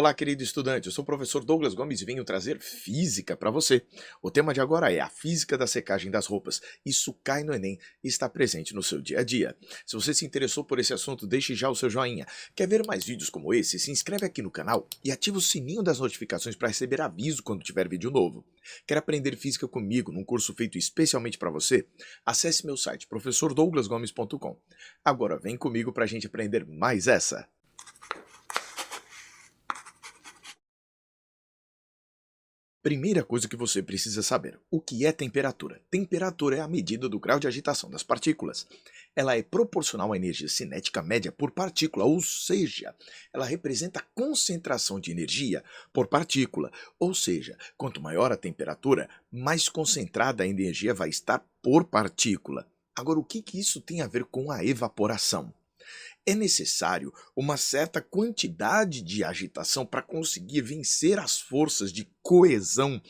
Olá, querido estudante, eu sou o professor Douglas Gomes e venho trazer física para você. O tema de agora é a física da secagem das roupas. Isso cai no Enem e está presente no seu dia a dia. Se você se interessou por esse assunto, deixe já o seu joinha. Quer ver mais vídeos como esse? Se inscreve aqui no canal e ativa o sininho das notificações para receber aviso quando tiver vídeo novo. Quer aprender física comigo num curso feito especialmente para você? Acesse meu site professordouglasgomes.com. Agora vem comigo para a gente aprender mais essa. Primeira coisa que você precisa saber: o que é temperatura? Temperatura é a medida do grau de agitação das partículas. Ela é proporcional à energia cinética média por partícula, ou seja, ela representa a concentração de energia por partícula. Ou seja, quanto maior a temperatura, mais concentrada a energia vai estar por partícula. Agora, o que isso tem a ver com a evaporação? É necessário uma certa quantidade de agitação para conseguir vencer as forças de coesão,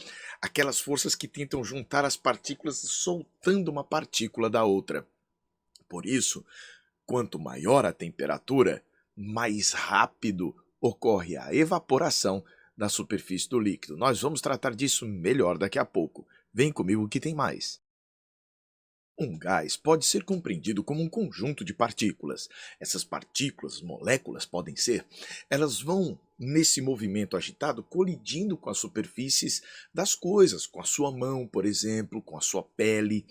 aquelas forças que tentam juntar as partículas soltando uma partícula da outra. Por isso, quanto maior a temperatura, mais rápido ocorre a evaporação da superfície do líquido. Nós vamos tratar disso melhor daqui a pouco. Vem comigo que tem mais. Um gás pode ser compreendido como um conjunto de partículas. Essas partículas, moléculas podem ser, elas vão nesse movimento agitado colidindo com as superfícies das coisas, com a sua mão, por exemplo, com a sua pele,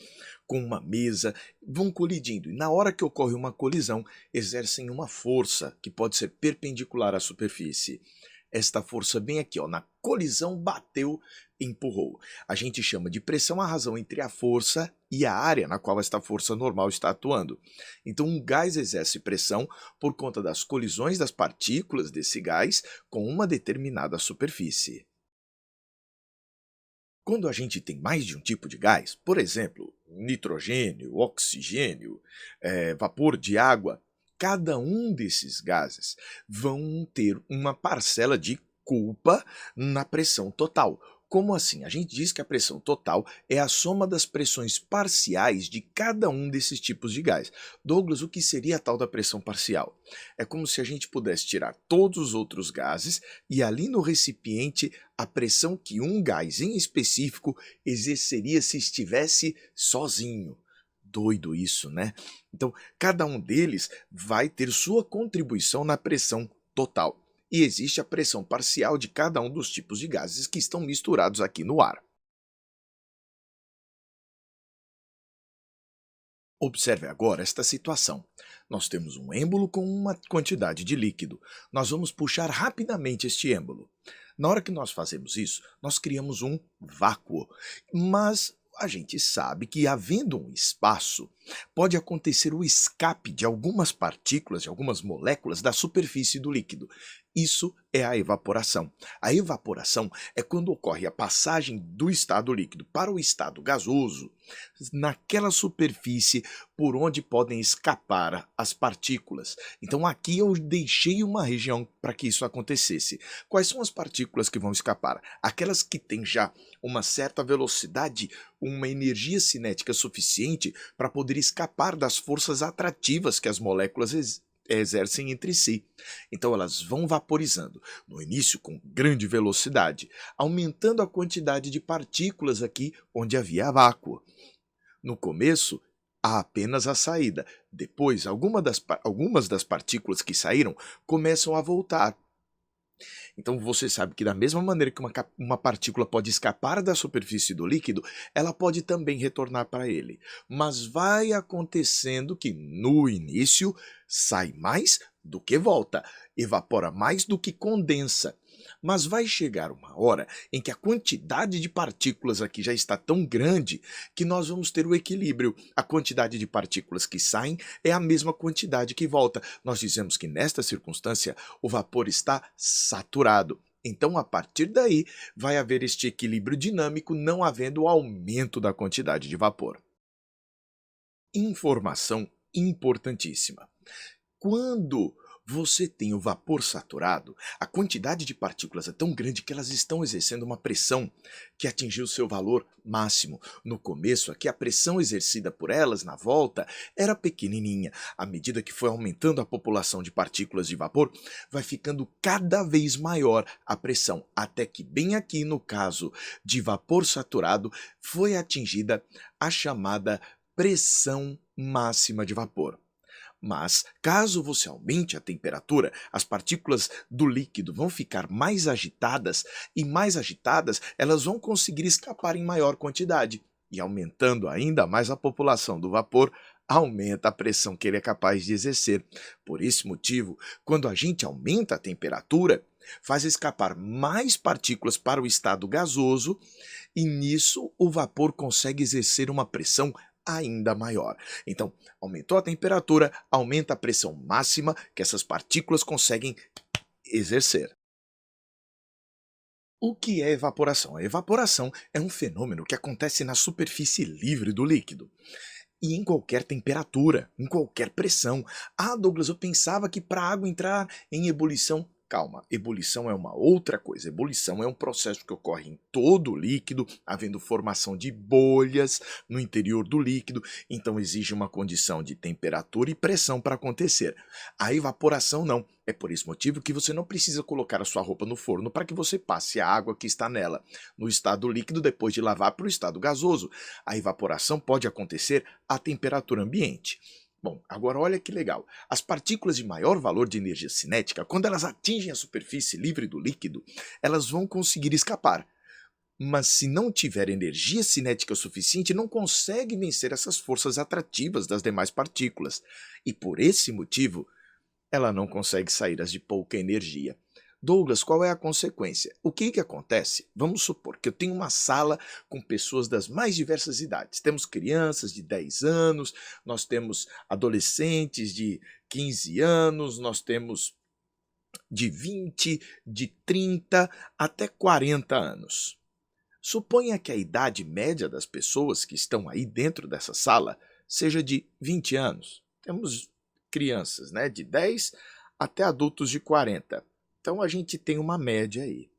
com uma mesa, vão colidindo. E na hora que ocorre uma colisão, exercem uma força que pode ser perpendicular à superfície. Esta força bem aqui, ó, na colisão bateu, empurrou. A gente chama de pressão a razão entre a força e a área na qual esta força normal está atuando. Então um gás exerce pressão por conta das colisões das partículas desse gás com uma determinada superfície. Quando a gente tem mais de um tipo de gás, por exemplo, nitrogênio, oxigênio, vapor de água, cada um desses gases vão ter uma parcela de culpa na pressão total. Como assim? A gente diz que a pressão total é a soma das pressões parciais de cada um desses tipos de gás. Douglas, o que seria a tal da pressão parcial? É como se a gente pudesse tirar todos os outros gases e ali no recipiente a pressão que um gás em específico exerceria se estivesse sozinho. Doido isso, né? Então, cada um deles vai ter sua contribuição na pressão total. E existe a pressão parcial de cada um dos tipos de gases que estão misturados aqui no ar. Observe agora esta situação. Nós temos um êmbolo com uma quantidade de líquido. Nós vamos puxar rapidamente este êmbolo. Na hora que nós fazemos isso, nós criamos um vácuo. Mas a gente sabe que, havendo um espaço, pode acontecer o escape de algumas partículas, de algumas moléculas da superfície do líquido. Isso é a evaporação. A evaporação é quando ocorre a passagem do estado líquido para o estado gasoso, naquela superfície por onde podem escapar as partículas. Então aqui eu deixei uma região para que isso acontecesse. Quais são as partículas que vão escapar? Aquelas que têm já uma certa velocidade, uma energia cinética suficiente para poder escapar das forças atrativas que as moléculas exercem entre si. Então elas vão vaporizando, no início com grande velocidade, aumentando a quantidade de partículas aqui onde havia vácuo. No começo, há apenas a saída. Depois, algumas das partículas que saíram começam a voltar. Então você sabe que da mesma maneira que uma partícula pode escapar da superfície do líquido, ela pode também retornar para ele. Mas vai acontecendo que no início sai mais do que volta, evapora mais do que condensa. Mas vai chegar uma hora em que a quantidade de partículas aqui já está tão grande que nós vamos ter o equilíbrio. A quantidade de partículas que saem é a mesma quantidade que volta. Nós dizemos que nesta circunstância o vapor está saturado. Então, a partir daí, vai haver este equilíbrio dinâmico, não havendo o aumento da quantidade de vapor. Informação importantíssima. Quando você tem o vapor saturado, a quantidade de partículas é tão grande que elas estão exercendo uma pressão que atingiu seu valor máximo. No começo, aqui a pressão exercida por elas na volta era pequenininha. À medida que foi aumentando a população de partículas de vapor, vai ficando cada vez maior a pressão, até que bem aqui no caso de vapor saturado foi atingida a chamada pressão máxima de vapor. Mas, caso você aumente a temperatura, as partículas do líquido vão ficar mais agitadas e mais agitadas elas vão conseguir escapar em maior quantidade. E aumentando ainda mais a população do vapor, aumenta a pressão que ele é capaz de exercer. Por esse motivo, quando a gente aumenta a temperatura, faz escapar mais partículas para o estado gasoso e nisso o vapor consegue exercer uma pressão ainda maior. Então, aumentou a temperatura, aumenta a pressão máxima que essas partículas conseguem exercer. O que é evaporação? A evaporação é um fenômeno que acontece na superfície livre do líquido. E em qualquer temperatura, em qualquer pressão. Ah, Douglas, eu pensava que para a água entrar em ebulição. Calma, ebulição é uma outra coisa. Ebulição é um processo que ocorre em todo o líquido, havendo formação de bolhas no interior do líquido, então exige uma condição de temperatura e pressão para acontecer. A evaporação não. É por esse motivo que você não precisa colocar a sua roupa no forno para que você passe a água que está nela, no estado líquido depois de lavar para o estado gasoso. A evaporação pode acontecer à temperatura ambiente. Bom, agora olha que legal. As partículas de maior valor de energia cinética, quando elas atingem a superfície livre do líquido, elas vão conseguir escapar. Mas se não tiver energia cinética suficiente, não consegue vencer essas forças atrativas das demais partículas. E por esse motivo, ela não consegue sair as de pouca energia. Douglas, qual é a consequência? O que acontece? Vamos supor que eu tenho uma sala com pessoas das mais diversas idades. Temos crianças de 10 anos, nós temos adolescentes de 15 anos, nós temos de 20, de 30 até 40 anos. Suponha que a idade média das pessoas que estão aí dentro dessa sala seja de 20 anos. Temos crianças, né, de 10 até adultos de 40. Então a gente tem uma média aí.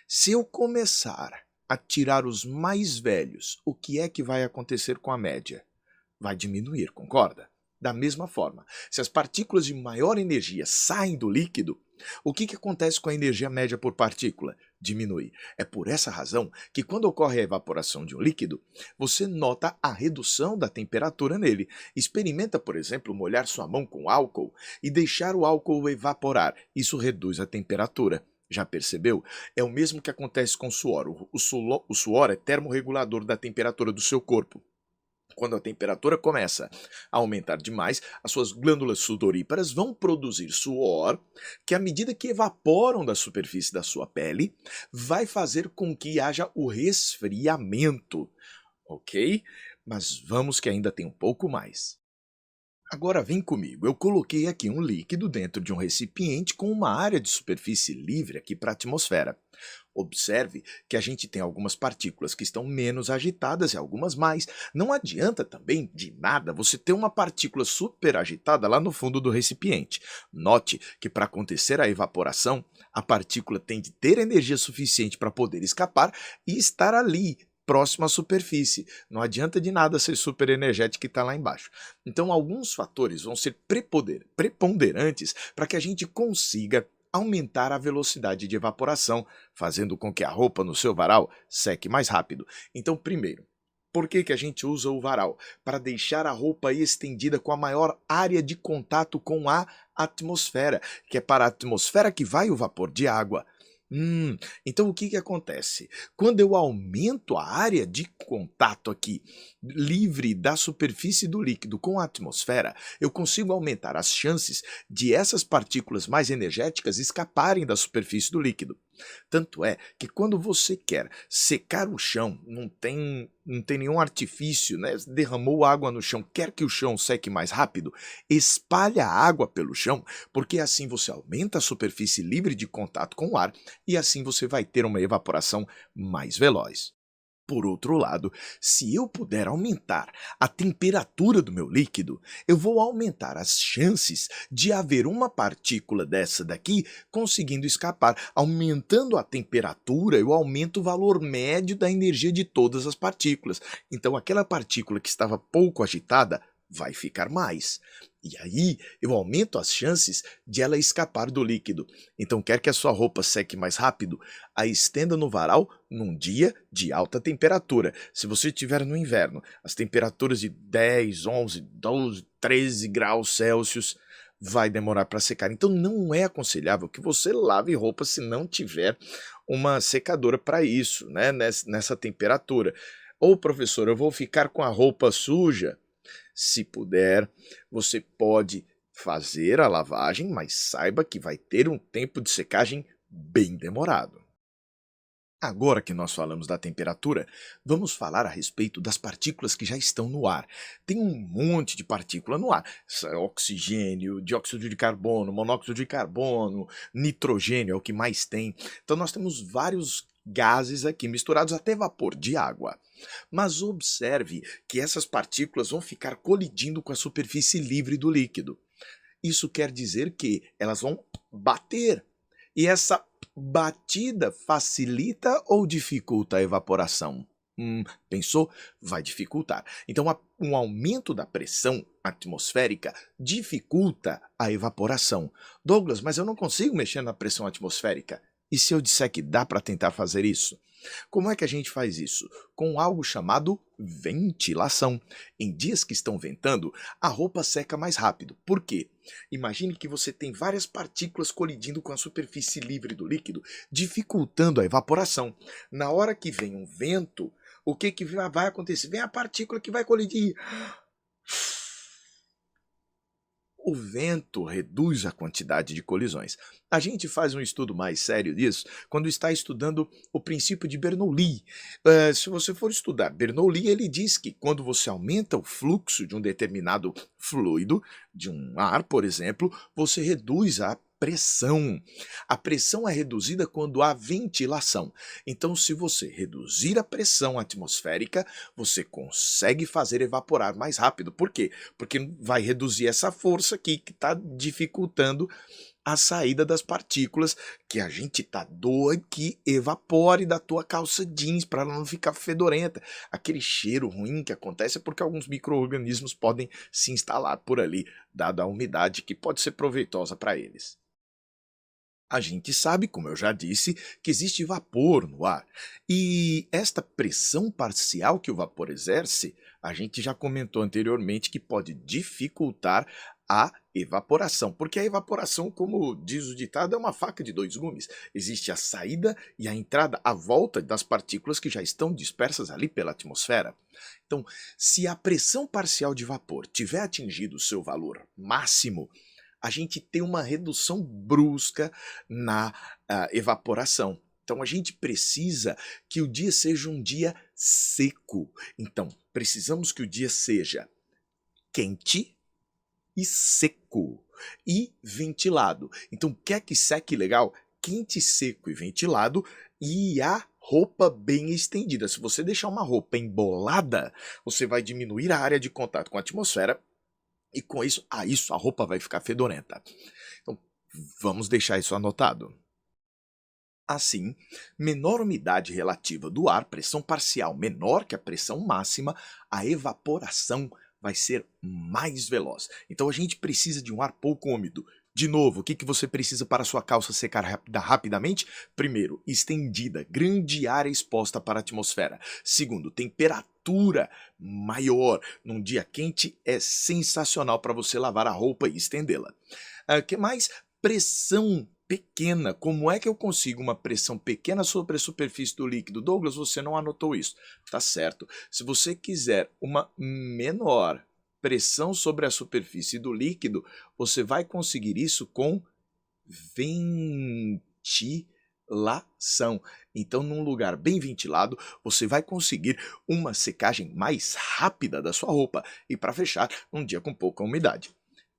Se eu começar a tirar os mais velhos, o que é que vai acontecer com a média? Vai diminuir, concorda? Da mesma forma, se as partículas de maior energia saem do líquido, o que acontece com a energia média por partícula? Diminui. É por essa razão que quando ocorre a evaporação de um líquido, você nota a redução da temperatura nele. Experimenta, por exemplo, molhar sua mão com álcool e deixar o álcool evaporar. Isso reduz a temperatura. Já percebeu? É o mesmo que acontece com o suor. O suor é termorregulador da temperatura do seu corpo. Quando a temperatura começa a aumentar demais, as suas glândulas sudoríparas vão produzir suor, que à medida que evaporam da superfície da sua pele, vai fazer com que haja o resfriamento, ok? Mas vamos que ainda tem um pouco mais. Agora vem comigo, eu coloquei aqui um líquido dentro de um recipiente com uma área de superfície livre aqui para a atmosfera. Observe que a gente tem algumas partículas que estão menos agitadas e algumas mais. Não adianta também de nada você ter uma partícula super agitada lá no fundo do recipiente. Note que para acontecer a evaporação, a partícula tem de ter energia suficiente para poder escapar e estar ali, próximo à superfície. Não adianta de nada ser super energética e estar lá embaixo. Então, alguns fatores vão ser preponderantes para que a gente consiga aumentar a velocidade de evaporação, fazendo com que a roupa no seu varal seque mais rápido. Então, primeiro, por que a gente usa o varal? Para deixar a roupa estendida com a maior área de contato com a atmosfera, que é para a atmosfera que vai o vapor de água. Então o que acontece? Quando eu aumento a área de contato aqui, livre da superfície do líquido com a atmosfera, eu consigo aumentar as chances de essas partículas mais energéticas escaparem da superfície do líquido. Tanto é que quando você quer secar o chão, não tem nenhum artifício, né? Derramou água no chão, quer que o chão seque mais rápido, espalha a água pelo chão, porque assim você aumenta a superfície livre de contato com o ar e assim você vai ter uma evaporação mais veloz. Por outro lado, se eu puder aumentar a temperatura do meu líquido, eu vou aumentar as chances de haver uma partícula dessa daqui conseguindo escapar. Aumentando a temperatura, eu aumento o valor médio da energia de todas as partículas. Então, aquela partícula que estava pouco agitada vai ficar mais. E aí eu aumento as chances de ela escapar do líquido. Então, quer que a sua roupa seque mais rápido? A estenda no varal num dia de alta temperatura. Se você estiver no inverno, as temperaturas de 10, 11, 12, 13 graus Celsius, vai demorar para secar. Então, não é aconselhável que você lave roupa se não tiver uma secadora para isso, né? Nessa temperatura. Ou, professor, eu vou ficar com a roupa suja. Se puder, você pode fazer a lavagem, mas saiba que vai ter um tempo de secagem bem demorado. Agora que nós falamos da temperatura, vamos falar a respeito das partículas que já estão no ar. Tem um monte de partícula no ar: oxigênio, dióxido de carbono, monóxido de carbono, nitrogênio é o que mais tem. Então nós temos vários gases aqui misturados, até vapor de água. Mas observe que essas partículas vão ficar colidindo com a superfície livre do líquido. Isso quer dizer que elas vão bater. E essa batida facilita ou dificulta a evaporação? Pensou? Vai dificultar. Então, um aumento da pressão atmosférica dificulta a evaporação. Douglas, mas eu não consigo mexer na pressão atmosférica. E se eu disser que dá para tentar fazer isso? Como é que a gente faz isso? Com algo chamado ventilação. Em dias que estão ventando, a roupa seca mais rápido. Por quê? Imagine que você tem várias partículas colidindo com a superfície livre do líquido, dificultando a evaporação. Na hora que vem um vento, o que vai acontecer? Vem a partícula que vai colidir. O vento reduz a quantidade de colisões. A gente faz um estudo mais sério disso quando está estudando o princípio de Bernoulli. Se você for estudar Bernoulli, ele diz que quando você aumenta o fluxo de um determinado fluido, de um ar, por exemplo, você reduz a pressão. A pressão é reduzida quando há ventilação. Então, se você reduzir a pressão atmosférica, você consegue fazer evaporar mais rápido. Por quê? Porque vai reduzir essa força aqui que está dificultando a saída das partículas que a gente tá doido que evapore da tua calça jeans para ela não ficar fedorenta. Aquele cheiro ruim que acontece é porque alguns micro-organismos podem se instalar por ali, dada a umidade que pode ser proveitosa para eles. A gente sabe, como eu já disse, que existe vapor no ar. E esta pressão parcial que o vapor exerce, a gente já comentou anteriormente que pode dificultar a evaporação. Porque a evaporação, como diz o ditado, é uma faca de dois gumes. Existe a saída e a entrada, a volta das partículas que já estão dispersas ali pela atmosfera. Então, se a pressão parcial de vapor tiver atingido o seu valor máximo, a gente tem uma redução brusca na evaporação. Então a gente precisa que o dia seja um dia seco. Então precisamos que o dia seja quente e seco e ventilado. Então quer que seque legal? Quente, seco e ventilado, e a roupa bem estendida. Se você deixar uma roupa embolada, você vai diminuir a área de contato com a atmosfera. E com isso, a roupa vai ficar fedorenta. Então, vamos deixar isso anotado. Assim, menor umidade relativa do ar, pressão parcial menor que a pressão máxima, a evaporação vai ser mais veloz. Então a gente precisa de um ar pouco úmido. De novo, o que você precisa para a sua calça secar rapidamente? Primeiro, estendida, grande área exposta para a atmosfera. Segundo, temperatura maior. Num dia quente é sensacional para você lavar a roupa e estendê-la. Que mais? Pressão pequena. Como é que eu consigo uma pressão pequena sobre a superfície do líquido? Douglas, você não anotou isso. Tá certo. Se você quiser uma menor pressão sobre a superfície do líquido, você vai conseguir isso com ventilação. Então, num lugar bem ventilado, você vai conseguir uma secagem mais rápida da sua roupa. E para fechar, um dia com pouca umidade.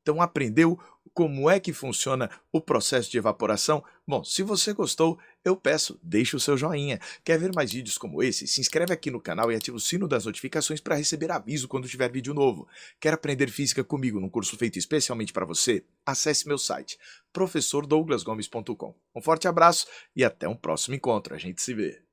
Então aprendeu como é que funciona o processo de evaporação? Bom, se você gostou, eu peço, deixe o seu joinha. Quer ver mais vídeos como esse? Se inscreve aqui no canal e ativa o sino das notificações para receber aviso quando tiver vídeo novo. Quer aprender física comigo num curso feito especialmente para você? Acesse meu site, professordouglasgomes.com. Um forte abraço e até um próximo encontro. A gente se vê.